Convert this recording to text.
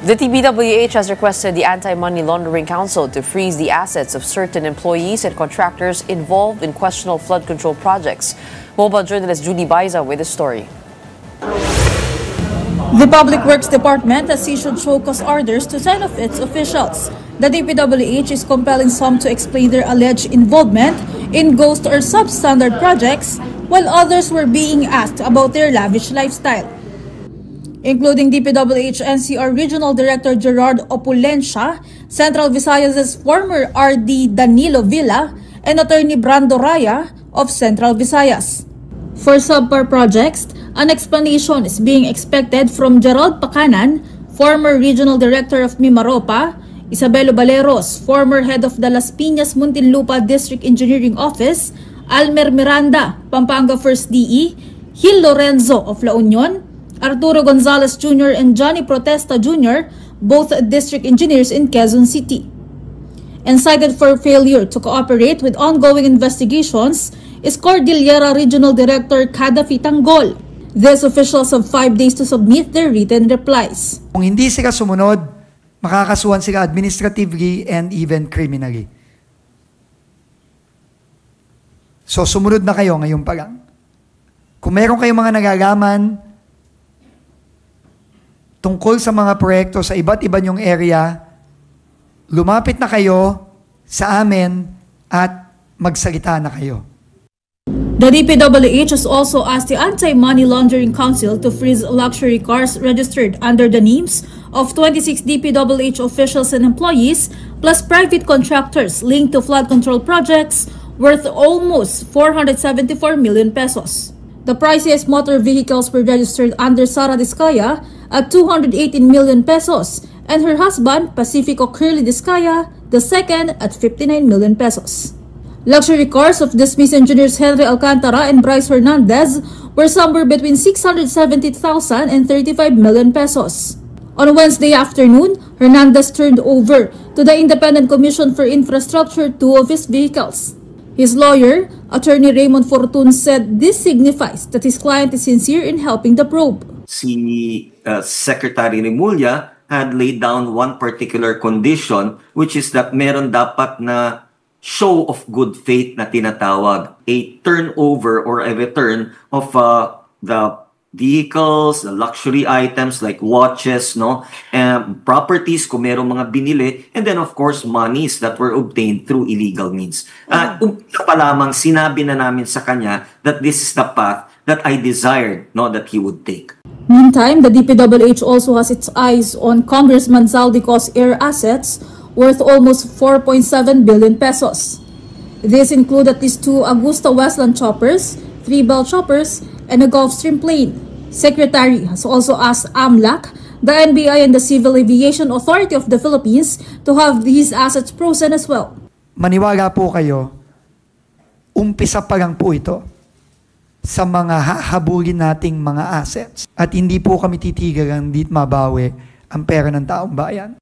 The DPWH has requested the Anti-Money Laundering Council to freeze the assets of certain employees and contractors involved in questionable flood control projects. Mobile journalist Judy Baiza with the story. The Public Works Department has issued show-cause orders to 10 of its officials. The DPWH is compelling some to explain their alleged involvement in ghost or substandard projects, while others were being asked about their lavish lifestyle, including DPWH NCR Regional Director Gerard Opulencia, Central Visayas' former RD Danilo Villa, and Attorney Brando Raya of Central Visayas. For subpar projects, an explanation is being expected from Gerald Pacanan, former Regional Director of Mimaropa, Isabelo Baleros, former head of the Las Piñas Muntinlupa District Engineering Office, Almer Miranda, Pampanga 1st DE, Gil Lorenzo of La Union, Arturo Gonzalez Jr. and Johnny Protesta Jr., both district engineers in Quezon City. And cited for failure to cooperate with ongoing investigations is Cordillera Regional Director Kadafi Tanggol. These officials have 5 days to submit their written replies. Kung hindi sila sumunod, makakasuhan sila administratively and even criminally. So sumunod na kayo ngayon pa lang. Kung meron kayong mga nagagaman tungkol sa mga proyekto sa iba't iba nyong area, lumapit na kayo sa amin at magsalita na kayo. The DPWH has also asked the Anti-Money Laundering Council to freeze luxury cars registered under the names of 26 DPWH officials and employees, plus private contractors linked to flood control projects worth almost 474 million pesos. The priciest motor vehicles were registered under Sara Diskaya at 218 million pesos and her husband, Pacifico Curly Diskaya, II, at 59 million pesos. Luxury cars of dismissed engineers Henry Alcantara and Bryce Hernandez were somewhere between 670,000 and 35 million pesos. On Wednesday afternoon, Hernandez turned over to the Independent Commission for Infrastructure 2 of his vehicles. His lawyer, Attorney Raymond Fortun, said this signifies that his client is sincere in helping the probe. Si Secretary Remulla had laid down one particular condition, which is that meron dapat na show of good faith na tinatawag, a turnover or a return of the vehicles, the luxury items like watches, properties kung merong mga binili, and then of course monies that were obtained through illegal means. Umpisa pa lamang sinabi na namin sa kanya that this is the path that I desired that he would take. Meantime, the DPWH also has its eyes on Congressman Zaldico's air assets worth almost 4.7 billion pesos. These include at least 2 Augusta Westland choppers, 3 Bell choppers, and a Gulfstream plane. Secretary has also asked AMLAC, the NBI, and the Civil Aviation Authority of the Philippines to have these assets frozen as well. Maniwala po kayo, umpisa pa lang po ito sa mga hahabulin nating mga assets. At hindi po kami titigil hindi mabawi ang pera ng taong bayan.